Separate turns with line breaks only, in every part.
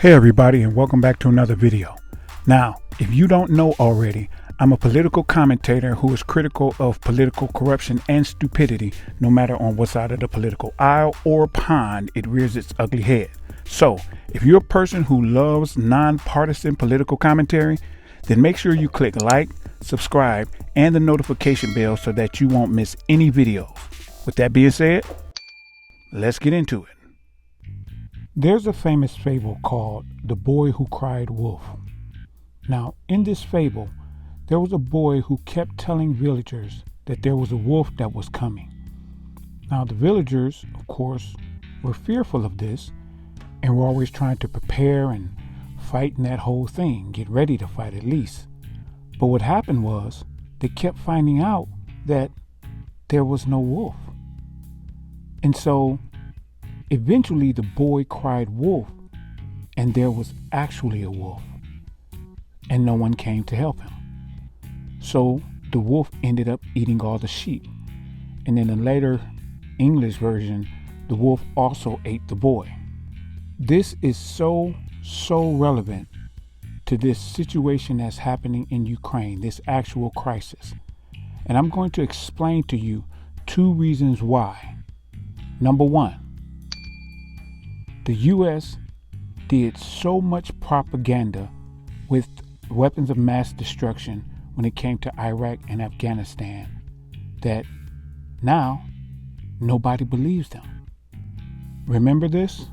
Hey everybody, and welcome back to another video. Now, if you don't know already, I'm a political commentator who is critical of political corruption and stupidity, no matter on what side of the political aisle or pond it rears its ugly head. So, if you're a person who loves nonpartisan political commentary, then make sure you click like, subscribe, and the notification bell so that you won't miss any videos. With that being said, let's get into it. There's a famous fable called The Boy Who Cried Wolf. Now, in this fable, there was a boy who kept telling villagers that there was a wolf that was coming. Now, the villagers, of course, were fearful of this and were always trying to prepare and fight in that whole thing, get ready to fight at least. But what happened was they kept finding out that there was no wolf. And so eventually the boy cried wolf, and there was actually a wolf, and no one came to help him. So the wolf ended up eating all the sheep, and in a later English version, the wolf also ate the boy. This is so relevant to this situation that's happening in Ukraine, this actual crisis. And I'm going to explain to you two reasons why. Number one, the U.S. did so much propaganda with weapons of mass destruction when it came to Iraq and Afghanistan that now nobody believes them. Remember this?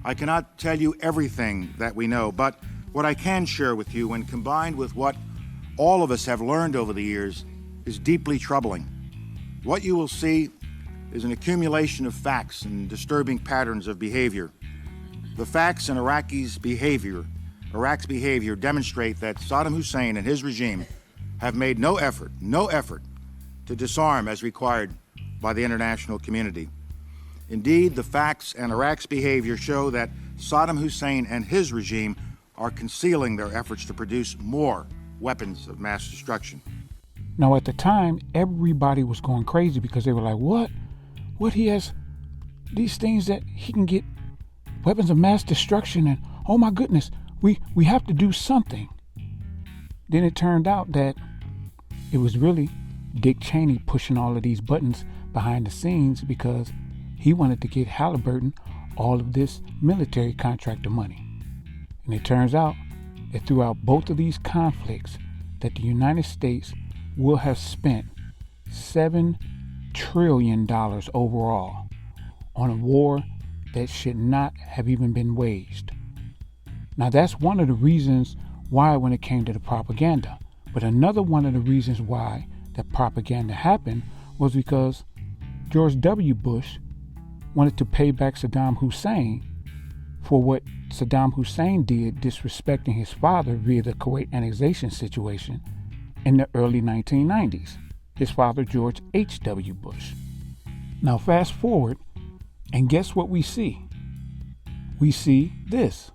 I cannot tell you everything that we know, but what I can share with you, when combined with what all of us have learned over the years, is deeply troubling. What you will see is an accumulation of facts and disturbing patterns of behavior. The facts in Iraq's behavior demonstrate that Saddam Hussein and his regime have made no effort to disarm as required by the international community. Indeed, the facts and Iraq's behavior show that Saddam Hussein and his regime are concealing their efforts to produce more weapons of mass destruction.
Now, at the time, everybody was going crazy because they were like, what? He has these things that he can get weapons of mass destruction, and oh my goodness, we have to do something. Then it turned out that it was really Dick Cheney pushing all of these buttons behind the scenes because he wanted to get Halliburton all of this military contractor money. And it turns out that throughout both of these conflicts that the United States will have spent $7 trillion overall on a war that should not have even been waged. Now, that's one of the reasons why when it came to the propaganda. But another one of the reasons why that propaganda happened was because George W. Bush wanted to pay back Saddam Hussein for what Saddam Hussein did, disrespecting his father via the Kuwait annexation situation in the early 1990s. His father, George H.W. Bush. Now fast forward, and guess what we see? We see this.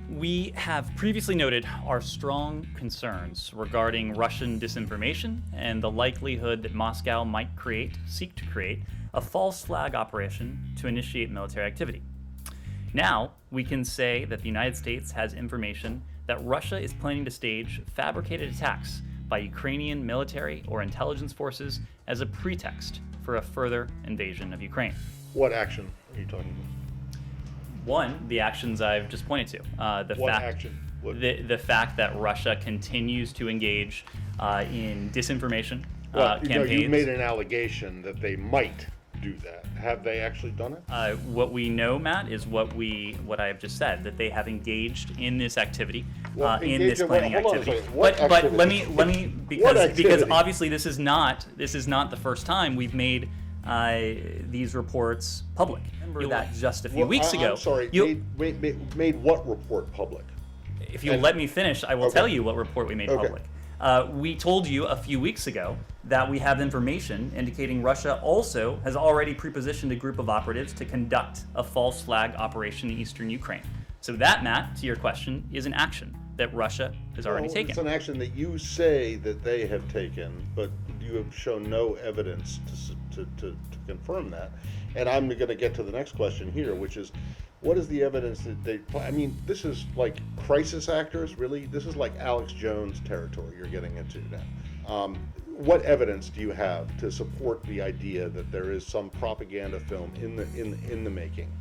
We have previously noted our strong concerns regarding Russian disinformation and the likelihood that Moscow might seek to create a false flag operation to initiate military activity. Now, we can say that the United States has information that Russia is planning to stage fabricated attacks by Ukrainian military or intelligence forces as a pretext for a further invasion of Ukraine.
What action are you talking about?
One, the actions I've just pointed to. The fact that Russia continues to engage in disinformation campaigns.
You made an allegation that they might do that. Have they actually done it?
What we know, Matt, is what I have just said, that they have engaged in this activity, in this planning activity. But let me because obviously this is not the first time we've made these reports public. Remember that just a few weeks ago.
I'm sorry. Made what report public?
If you'll let me finish, I will tell you what report we made public. We told you a few weeks ago that we have information indicating Russia also has already prepositioned a group of operatives to conduct a false flag operation in eastern Ukraine. So that, Matt, to your question, is an action that Russia has already taken.
It's an action that you say that they have taken, but you have shown no evidence to confirm that. And I'm going to get to the next question here, which is, What is the evidence that they? I mean, this is like crisis actors, really. This is like Alex Jones territory you're getting into now. What evidence do you have to support the idea that there is some propaganda film in the making?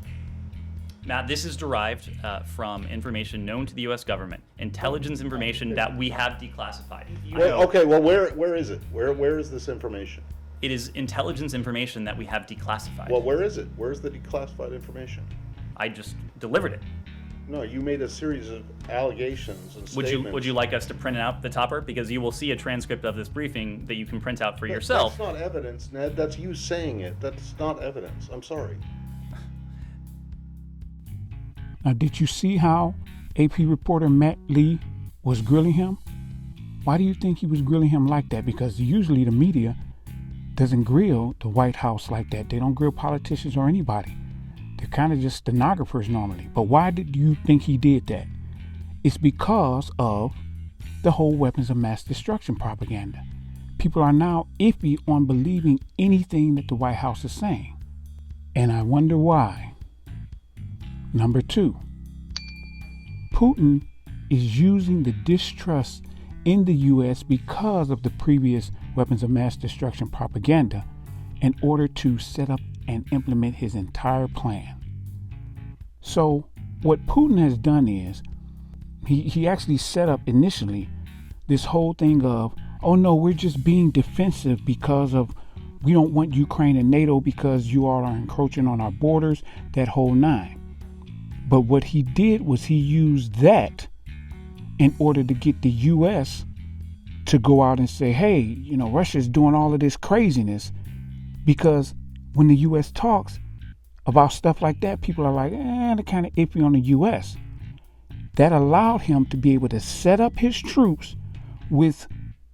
Matt, this is derived from information known to the U.S. government, intelligence information that we have declassified.
Okay, well, where is it? Where is this information?
It is intelligence information that we have declassified.
Well, where is it? Where's the declassified information?
I just delivered it.
No, you made a series of allegations and statements.
Would you like us to print out the topper? Because you will see a transcript of this briefing that you can print out for yourself.
That's not evidence, Ned. That's you saying it. That's not evidence. I'm sorry.
Now, did you see how AP reporter Matt Lee was grilling him? Why do you think he was grilling him like that? Because usually the media doesn't grill the White House like that. They don't grill politicians or anybody. They're kind of just stenographers normally. But why did you think he did that? It's because of the whole weapons of mass destruction propaganda. People are now iffy on believing anything that the White House is saying. And I wonder why. Number 2, Putin is using the distrust in the U.S. because of the previous weapons of mass destruction propaganda in order to set up and implement his entire plan. So what Putin has done is he actually set up initially this whole thing of, oh no, we're just being defensive because of we don't want Ukraine and NATO because you all are encroaching on our borders, that whole nine. But what he did was he used that in order to get the U.S. to go out and say, hey, you know, Russia's doing all of this craziness, because when the U.S. talks about stuff like that, people are like, they're kind of iffy on the U.S. That allowed him to be able to set up his troops with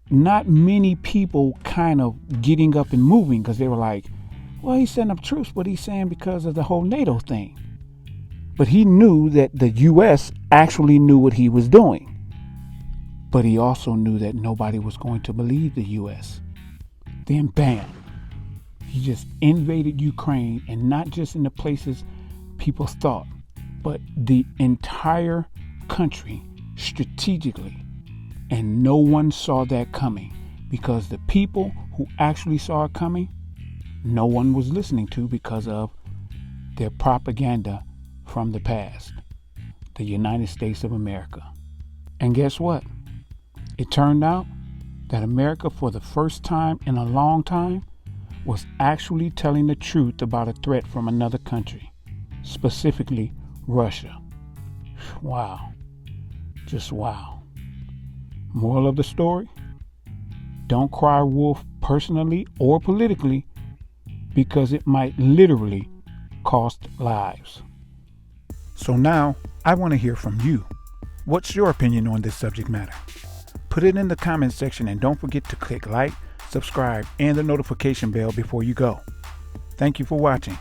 not many people kind of getting up and moving, because they were like, well, he's setting up troops, but he's saying because of the whole NATO thing. But he knew that the U.S. actually knew what he was doing. But he also knew that nobody was going to believe the U.S. Then bam, he just invaded Ukraine, and not just in the places people thought, but the entire country strategically. And no one saw that coming, because the people who actually saw it coming, no one was listening to because of their propaganda from the past, the United States of America. And guess what? It turned out that America, for the first time in a long time, was actually telling the truth about a threat from another country, specifically Russia. Wow. Just wow. Moral of the story? Don't cry wolf personally or politically, because it might literally cost lives. So now, I want to hear from you. What's your opinion on this subject matter? Put it in the comments section, and don't forget to click like, subscribe, and the notification bell before you go. Thank you for watching.